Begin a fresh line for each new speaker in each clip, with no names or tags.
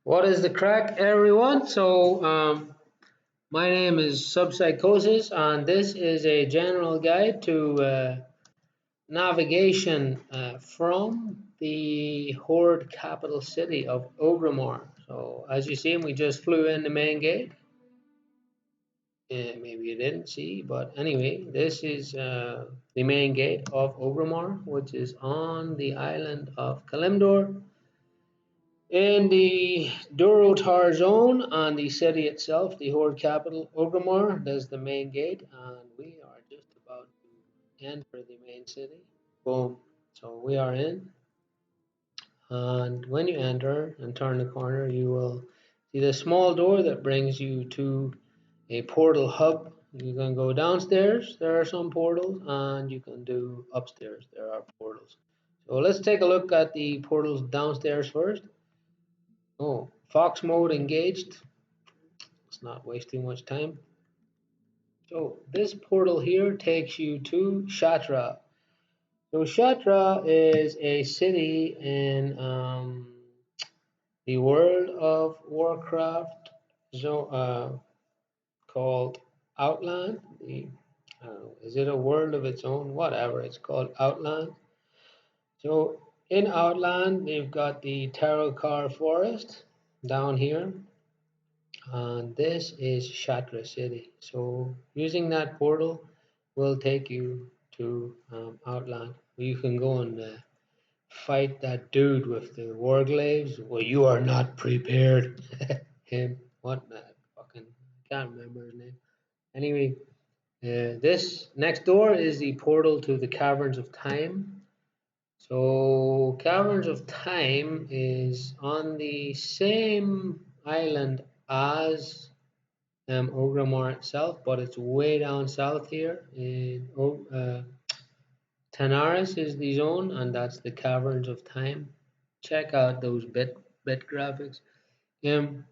What is the crack, everyone? My name is Subpsychosis, and this is a general guide to navigation from the Horde capital city of Orgrimmar. So, as you see, we just flew in the main gate. Maybe you didn't see, but anyway, this is the main gate of Orgrimmar, which is on the island of Kalimdor. In the Durotar zone on the city itself, the Horde capital, Orgrimmar, there's the main gate, and we are just about to enter the main city. Boom. So we are in, and when you enter and turn the corner, you will see the small door that brings you to a portal hub. You can go downstairs, there are some portals, and you can do upstairs, there are portals. So let's take a look at the portals downstairs first. Oh, Fox mode engaged. Let's not waste too much time. So this portal here takes you to Shatra. So Shatra is a city in the world of Warcraft called Outland. Is it a world of its own? Whatever, it's called Outland. So in Outland, they've got the Tarokar Forest down here. And this is Shatra City. So using that portal will take you to Outland. You can go and fight that dude with the warglaives. Well, you are not prepared. Him. What? Fucking can't remember his name. Anyway, this next door is the portal to the Caverns of Time. So Caverns of Time is on the same island as Orgrimmar itself, but it's way down south here. Tanaris is the zone, and that's the Caverns of Time. Check out those bit graphics. Um,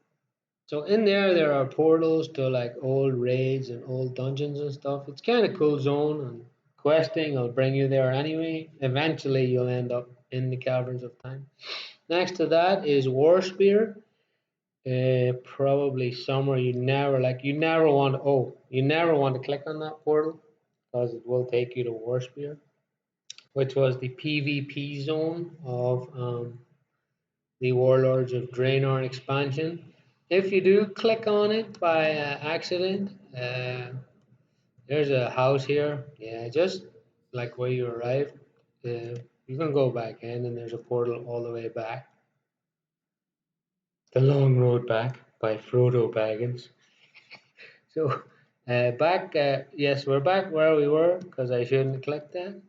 so in there are portals to like old raids and old dungeons and stuff. It's kind of cool zone, and questing will bring you there anyway. Eventually, you'll end up in the Caverns of Time. Next to that is Warspear. Probably somewhere you never want to click on that portal because it will take you to Warspear, which was the PvP zone of the Warlords of Draenor expansion. If you do click on it by accident, there's a house here. Yeah, just like where you arrived. You can go back in, and there's a portal all the way back. The Long Road Back by Frodo Baggins. So yes, we're back where we were because I shouldn't click that.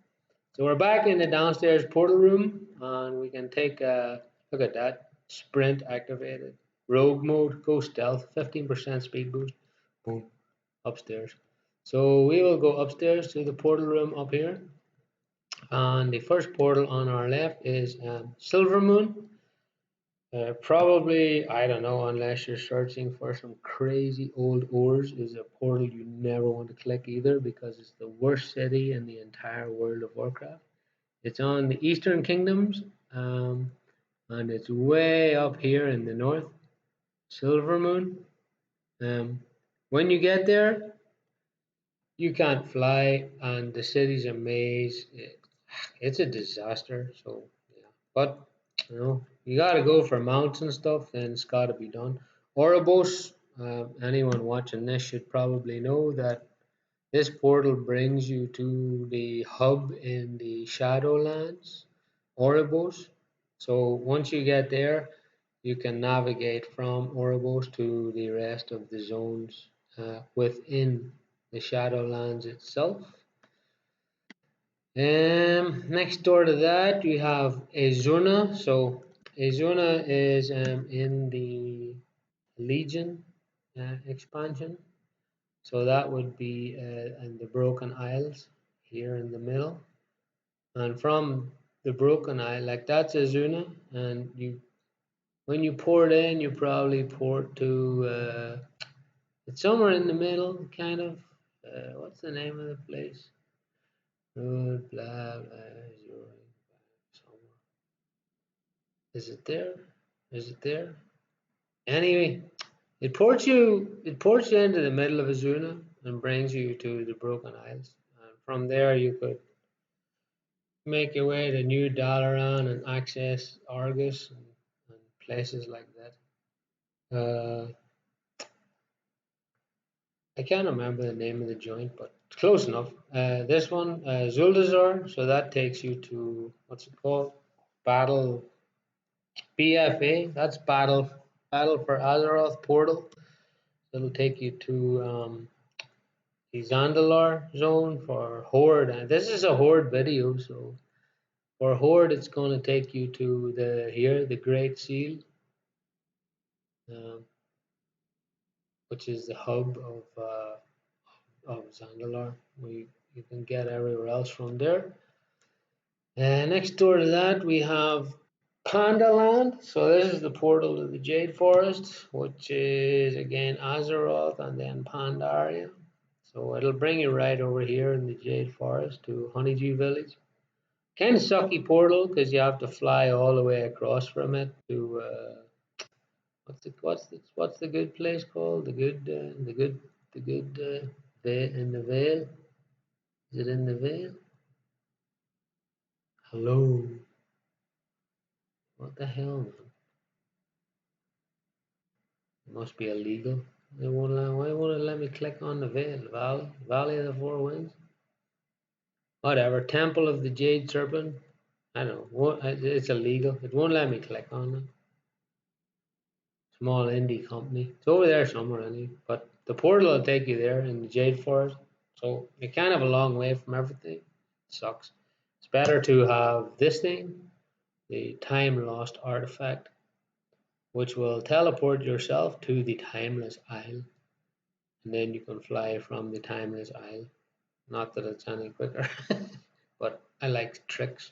So we're back in the downstairs portal room, and we can take a look at that. Sprint activated. Rogue mode, go stealth, 15% speed boost. Boom, upstairs. So we will go upstairs to the portal room up here. And the first portal on our left is Silver Moon. Probably, I don't know, unless you're searching for some crazy old ores, is a portal you never want to click either because it's the worst city in the entire world of Warcraft. It's on the Eastern Kingdoms, and it's way up here in the north. Silver Moon. When you get there, you can't fly, and the city's a maze. It's a disaster. So yeah, but you gotta go for mounts and stuff, then it's gotta be done. Oribos, anyone watching this should probably know that this portal brings you to the hub in the Shadowlands, Oribos. So once you get there, you can navigate from Oribos to the rest of the zones within the Shadowlands itself. Next door to that, you have Azuna. So Azuna is in the Legion expansion. So that would be in the Broken Isles here in the middle. And from the Broken Isle, like that's Azuna, and when you port in, you probably port to it's somewhere in the middle, kind of. What's the name of the place? Road, blah, blah, somewhere. Is it there? Is it there? Anyway, it ports you into the middle of Azuna and brings you to the Broken Isles. And from there, you could make your way to New Dalaran and access Argus and places like that. I can't remember the name of the joint, but it's close enough. This one, Zuldazar, so that takes you to what's it called? Battle BFA. That's Battle for Azeroth portal. It'll take you to the Zandalar zone for Horde. And this is a Horde video, so for Horde, it's going to take you to the Great Seal, um, which is the hub of Zandalar. You can get everywhere else from there. And next door to that, we have Pandaland. So this is the portal to the Jade Forest, which is again Azeroth and then Pandaria. So it'll bring you right over here in the Jade Forest to Honeydew Village. Kind of sucky portal because you have to fly all the way across from it to what's the good place called? In the Vale. Is it in the Vale? Hello. What the hell, man? It must be illegal. Why won't it let me click on the Vale? Valley of the Four Winds? Whatever. Temple of the Jade Serpent. I don't know. It's illegal. It won't let me click on it. Small indie company. It's over there somewhere, anyway. But the portal will take you there in the Jade Forest. So you're kind of a long way from everything. It sucks. It's better to have this thing, the Time Lost Artifact, which will teleport yourself to the Timeless Isle. And then you can fly from the Timeless Isle. Not that it's any quicker, but I like tricks.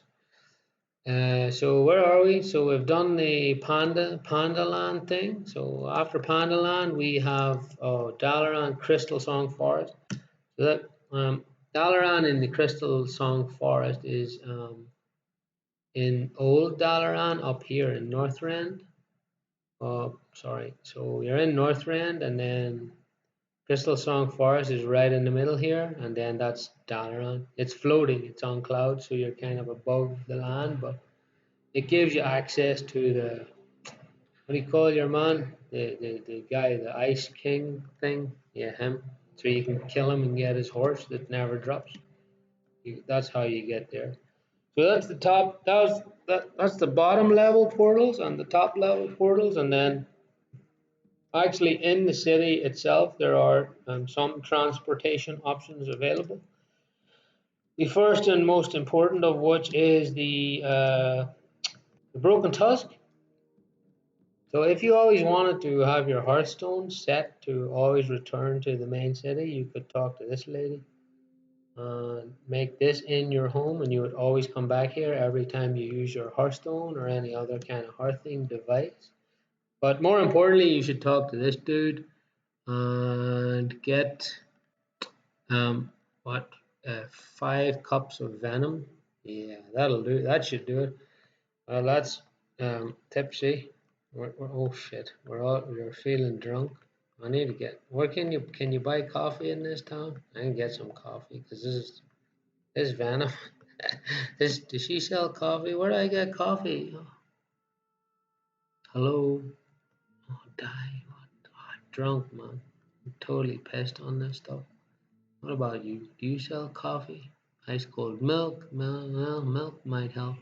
So where are we? So we've done the Pandaland thing. So after Pandaland, we have Dalaran Crystal Song Forest. So that Dalaran in the Crystal Song Forest is in Old Dalaran up here in Northrend. Oh, sorry. So you're in Northrend, and then Crystal Song Forest is right in the middle here, and then that's Dalaran. It's floating. It's on clouds, so you're kind of above the land, but it gives you access to what do you call your man? The guy, the Ice King thing. Yeah, him. So you can kill him and get his horse that never drops. That's how you get there. So that's the top. That's the bottom level portals and the top level portals, and then actually in the city itself there are some transportation options available. The first and most important of which is the Broken Tusk. So if you always wanted to have your Hearthstone set to always return to the main city, you could talk to this lady and make this in your home, and you would always come back here every time you use your Hearthstone or any other kind of hearthing device. But more importantly, you should talk to this dude and get what 5 cups of venom. Yeah, that'll do. That should do it. Well, that's tipsy. Oh shit, we're feeling drunk. I need to get. Where can you buy coffee in this town? I can get some coffee because this Venom. Does she sell coffee? Where do I get coffee? Oh, hello. Oh, die. What? Oh, I'm drunk, man. I'm totally pissed on this stuff. What about you? Do you sell coffee? Ice cold milk? Milk might help.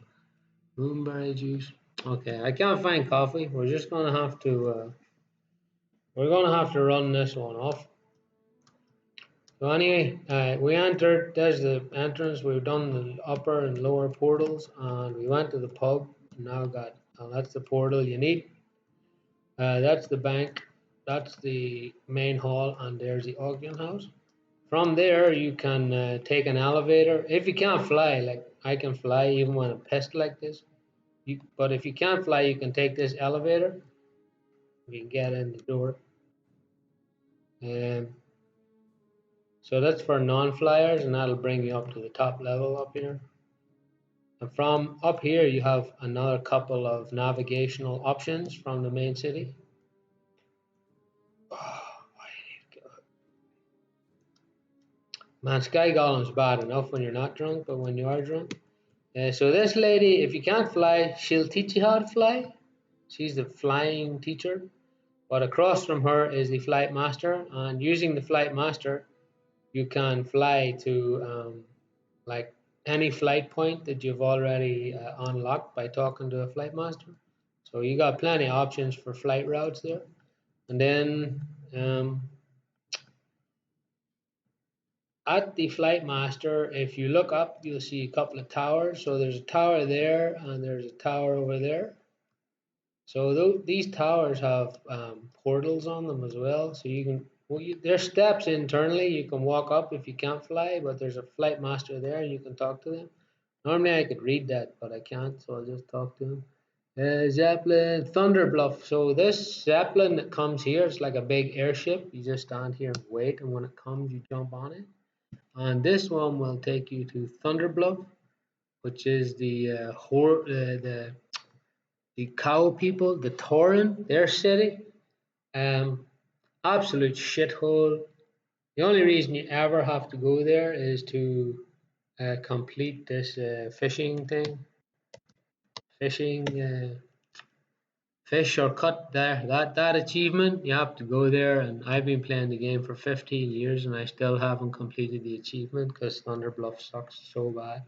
Moonberry juice. Okay, I can't find coffee. We're gonna have to run this one off. So anyway, we entered. There's the entrance. We've done the upper and lower portals, and we went to the pub. Now that's the portal you need. That's the bank. That's the main hall, and there's the auction house. From there, you can take an elevator. If you can't fly, like I can fly even when I'm pissed like this. But if you can't fly, you can take this elevator. You can get in the door. Um, so that's for non-flyers, and that'll bring you up to the top level up here. And from up here, you have another couple of navigational options from the main city. Man, Sky Golem's bad enough when you're not drunk, but when you are drunk. So this lady, if you can't fly, she'll teach you how to fly. She's the flying teacher. But across from her is the flight master, and using the flight master, you can fly to like any flight point that you've already unlocked by talking to a flight master. So you got plenty of options for flight routes there. And then at the flight master, if you look up, you'll see a couple of towers. So there's a tower there, and there's a tower over there. So these towers have portals on them as well. So you can, well, there's steps internally. You can walk up if you can't fly, but there's a flight master there. You can talk to them. Normally I could read that, but I can't, so I'll just talk to him. Zeppelin, Thunder Bluff. So this Zeppelin that comes here, it's like a big airship. You just stand here and wait, and when it comes, you jump on it. And this one will take you to Thunder Bluff, which is the cow people, the Tauren, their city. Absolute shithole. The only reason you ever have to go there is to complete this fishing thing. Fish or cut there. That achievement, you have to go there. And I've been playing the game for 15 years and I still haven't completed the achievement because Thunder Bluff sucks so bad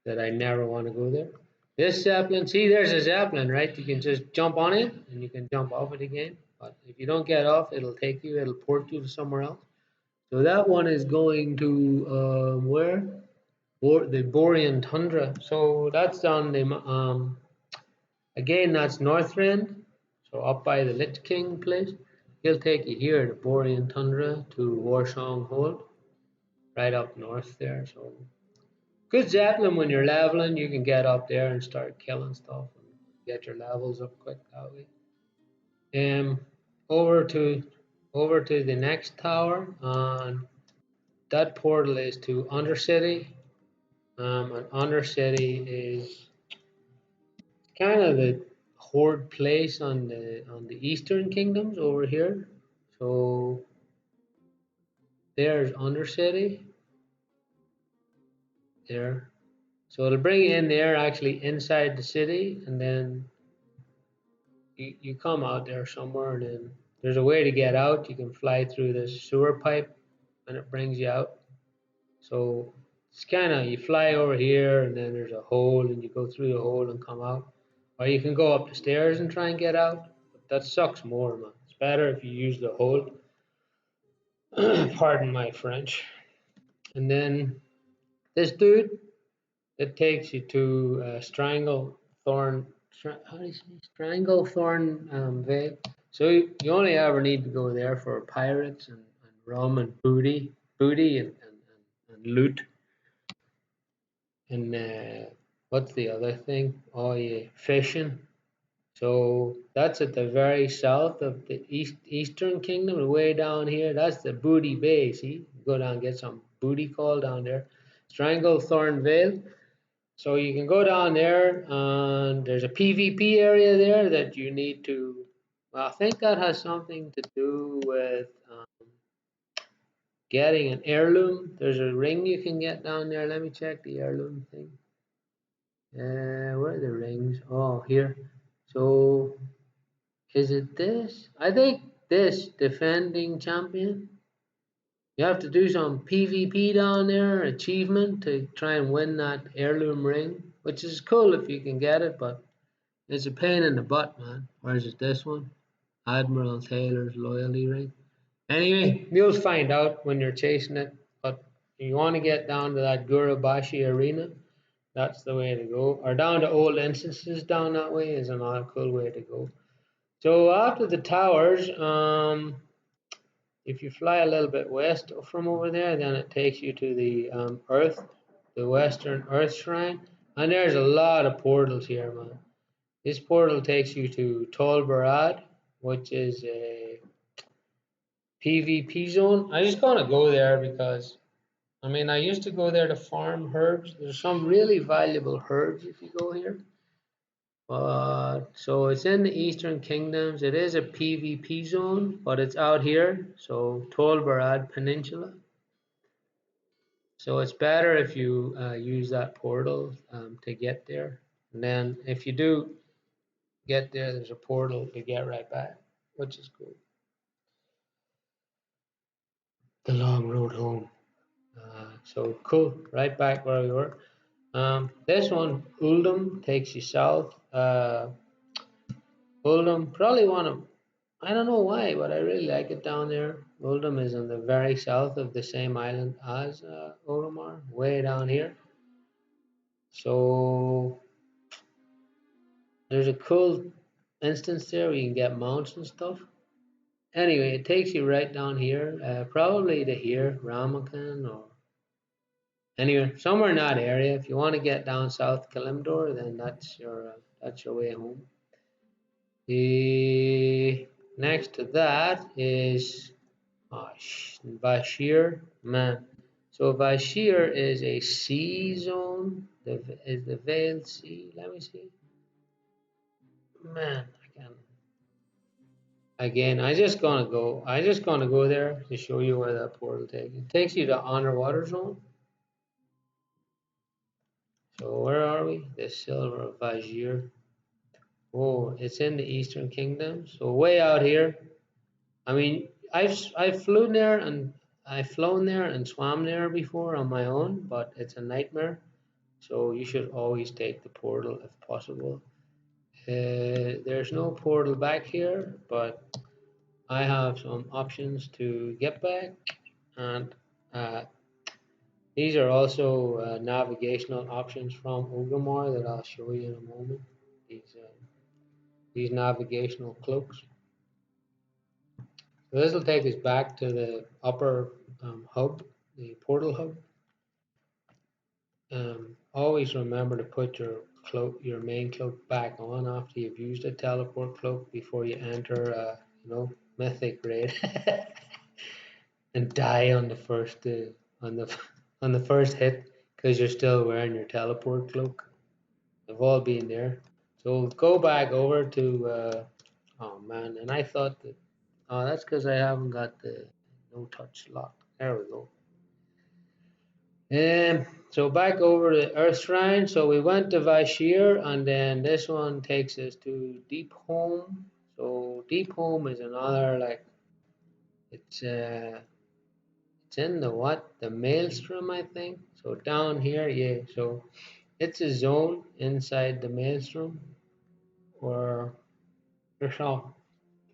that I never want to go there. This Zeppelin, see, there's a Zeppelin, right? You can just jump on it and you can jump off it again. But if you don't get off, it'll port you to somewhere else. So that one is going to where? The Borean Tundra. So that's on the again, that's Northrend. So up by the Lich King place. He'll take you here to Borean Tundra to Warsong Hold, right up north there. So good Zeppelin when you're leveling, you can get up there and start killing stuff and get your levels up quick that way. Um, over to over to the next tower, and that portal is to Undercity. And Undercity is kind of the horde place on the Eastern Kingdoms over here. So there's Undercity there. So it'll bring you in there actually inside the city, and then you come out there somewhere, and then there's a way to get out. You can fly through this sewer pipe, and it brings you out. So it's kind of, you fly over here, and then there's a hole, and you go through the hole and come out. Or you can go up the stairs and try and get out. But that sucks more, man. It's better if you use the hole. Pardon my French. And then this dude, it takes you to how do you say? Stranglethorn Vale. So you only ever need to go there for pirates and rum and booty and loot. And what's the other thing? Oh yeah, fishing. So that's at the very south of the Eastern Kingdom, way down here. That's the Booty Bay. See, go down and get some booty call down there. Stranglethorn Vale. So you can go down there, and there's a PvP area there that you need to. Well, I think that has something to do with getting an heirloom. There's a ring you can get down there. Let me check the heirloom thing. Where are the rings? Oh, here. So is it this? I think this defending champion. You have to do some PvP down there, achievement to try and win that heirloom ring, which is cool if you can get it, but it's a pain in the butt, man. Or is it this one? Admiral Taylor's loyalty ring. Anyway, you'll find out when you're chasing it, but you want to get down to that Gurabashi arena, that's the way to go. Or down to old instances down that way is another cool way to go. So after the towers, if you fly a little bit west from over there, then it takes you to the Earth, the Western Earth Shrine, and there's a lot of portals here, man. This portal takes you to Tol Barad, which is a PvP zone. I just gonna go there because I mean I used to go there to farm herbs. There's some really valuable herbs if you go here. So it's in the Eastern Kingdoms. It is a PvP zone, but it's out here. So Tol Barad Peninsula. So it's better if you use that portal to get there. And then if you do get there, there's a portal to get right back, which is cool. The long road home. So cool, right back where we were. This one, Uldum, takes you south. Uldum, probably one of, I don't know why, but I really like it down there. Uldum is on the very south of the same island as Orgrimmar, way down here. So there's a cool instance there where you can get mounts and stuff. Anyway, it takes you right down here, probably to here, Ramakan or anywhere, somewhere in that area. If you want to get down south Kalimdor, then that's your way home. The next to that is Vashir, man. So Vashir is a sea zone. Is the Veiled Sea? Let me see. Man, I can. Again, I just gonna go there to show you where that portal takes you. It takes you to Underwater Zone. So where are we? The Silver Vajir. Oh, it's in the Eastern Kingdom. So way out here. I mean, I've flown there and I've flown there and swam there before on my own, but it's a nightmare. So you should always take the portal if possible. There's no portal back here, but I have some options to get back, and uh, these are also navigational options from Orgrimmar that I'll show you in a moment. These navigational cloaks. So this will take us back to the upper hub, the portal hub. Always remember to put your cloak, your main cloak, back on after you've used a teleport cloak before you enter, mythic raid, and die on the first on the on the first hit because you're still wearing your teleport cloak. They've all been there. So go back over to. Oh man, and I thought that. Oh, that's because I haven't got the no touch lock. There we go. So back over to Earth Shrine. So we went to Vashir, and then this one takes us to Deep Home. So Deep Home is another like it's uh it's in the what? The Maelstrom, I think. So down here, yeah. So it's a zone inside the Maelstrom, or there's all.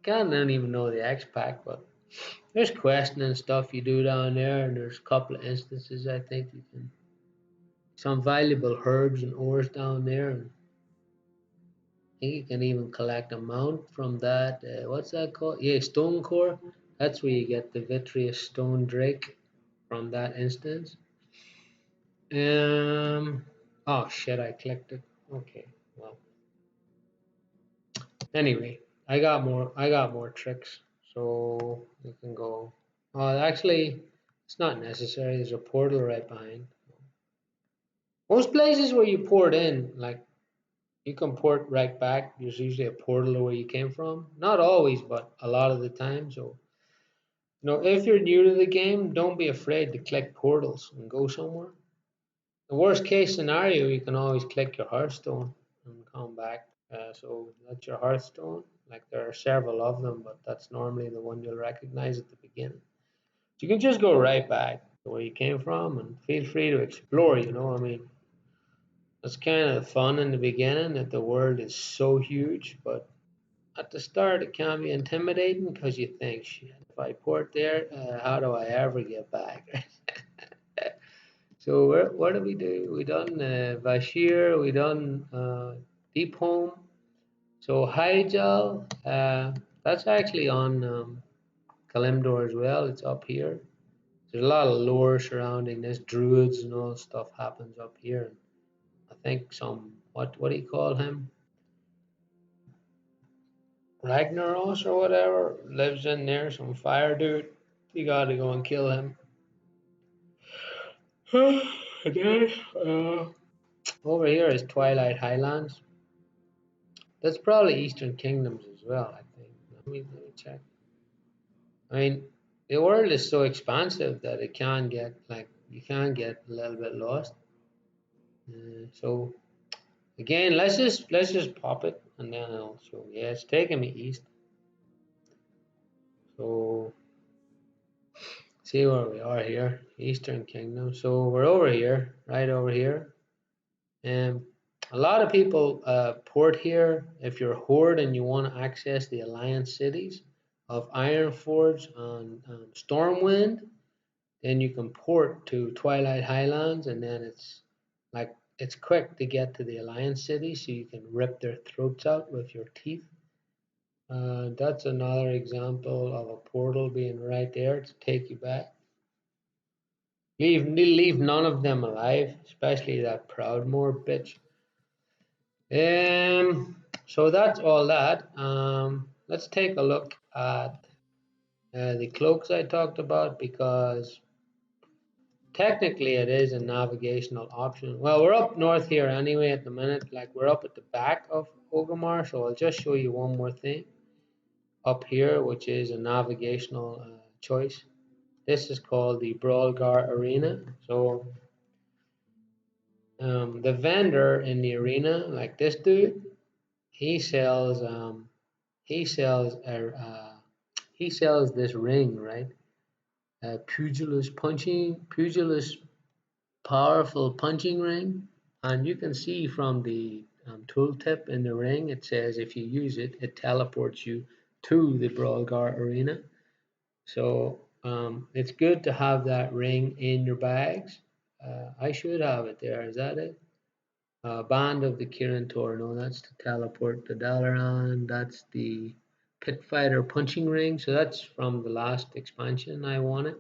I don't even know the X pack, but there's questing and stuff you do down there, and there's a couple of instances I think you can some valuable herbs and ores down there. And I think you can even collect a mount from that. What's that called? Yeah, stone core. That's where you get the vitreous stone drake from that instance. Um. Oh shit! I clicked it. Okay. Well. Anyway, I got more tricks, so you can go. Oh, actually, it's not necessary. There's a portal right behind. Most places where you port in, like you can port right back. There's usually a portal where you came from. Not always, but a lot of the time. So, if you're new to the game, don't be afraid to click portals and go somewhere. The worst case scenario, you can always click your Hearthstone and come back. So that's your Hearthstone. Like there are several of them, but that's normally the one you'll recognize at the beginning. So you can just go right back to where you came from and feel free to explore. I mean, it's kind of fun in the beginning that the world is so huge, but at the start it can be intimidating because you think, shit, if I port there, how do I ever get back? So what did we do? We done Vashir, we done Deep Home. So Hyjal, that's actually on Kalimdor as well. It's up here. There's a lot of lore surrounding this. Druids and all stuff happens up here. I think some what do you call him? Ragnaros or whatever lives in there. Some fire dude. You gotta go and kill him. Then, over here is Twilight Highlands. That's probably Eastern Kingdoms as well, I think. Let me check. I mean, the world is so expansive that it can get like you can get a little bit lost. So again, let's just pop it and then I'll show. Yeah, it's taking me east. So see where we are here, Eastern Kingdom. So we're over here, right over here. And a lot of people port here if you're Horde and you want to access the Alliance cities of Ironforge and Stormwind. Then you can port to Twilight Highlands, and then it's quick to get to the Alliance city, so you can rip their throats out with your teeth. That's another example of a portal being right there to take you back. Leave none of them alive, especially that Proudmoore bitch. So that's all that. Let's take a look at the cloaks I talked about, because technically it is a navigational option. Well, we're up north here anyway at the minute, like we're up at the back of Orgrimmar, so I'll just show you one more thing up here, which is a navigational choice. This is called the Brawlgar Arena. So the vendor in the arena, like this dude, he sells he sells a he sells this ring, right? Pugilist powerful punching ring, and you can see from the tooltip in the ring, it says if you use it, it teleports you to the Brawlgar Arena. So it's good to have that ring in your bags. I should have it there. Is that it? Band of the Kirin Tor. No, that's to teleport to Dalaran. That's the Pit Fighter punching ring. So that's from the last expansion I wanted.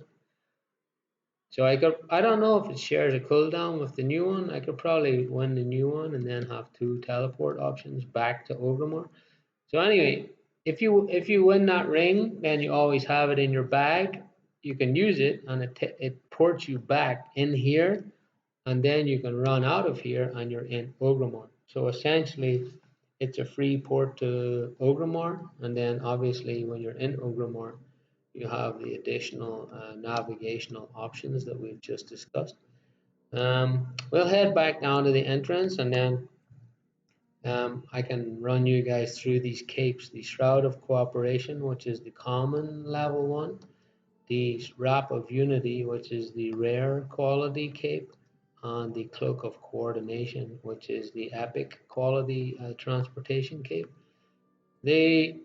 So I don't know if it shares a cooldown with the new one. I could probably win the new one and then have two teleport options back to Orgrimmar. So anyway, if you win that ring, then you always have it in your bag. You can use it, and it ports you back in here, and then you can run out of here and you're in Orgrimmar. So essentially, it's a free port to Orgrimmar, and then obviously when you're in Orgrimmar, you have the additional navigational options that we've just discussed. We'll head back down to the entrance, and then I can run you guys through these capes. The Shroud of Cooperation, which is the common level one, the Wrap of Unity, which is the rare quality cape, and the Cloak of Coordination, which is the epic quality transportation cape. They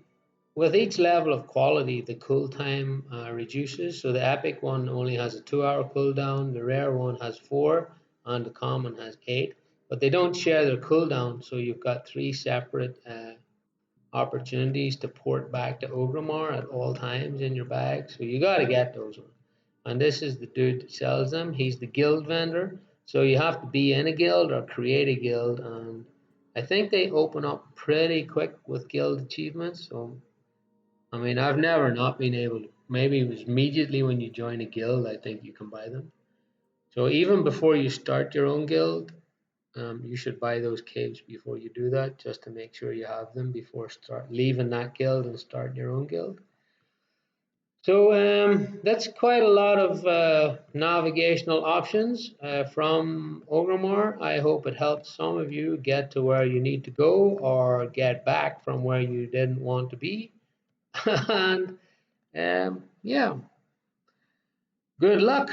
With each level of quality, the cooltime reduces. So the epic one only has a 2 hour cooldown, the rare one has 4, and the common has 8. But they don't share their cooldown, so you've got 3 separate opportunities to port back to Orgrimmar at all times in your bag. So you got to get those ones. And this is the dude that sells them. He's the guild vendor. So you have to be in a guild or create a guild. And I think they open up pretty quick with guild achievements. So I mean, I've never not been able to. Maybe it was immediately when you join a guild, I think you can buy them. So even before you start your own guild, you should buy those caves before you do that, just to make sure you have them before start leaving that guild and starting your own guild. So that's quite a lot of navigational options from Orgrimmar. I hope it helped some of you get to where you need to go or get back from where you didn't want to be. And yeah, good luck.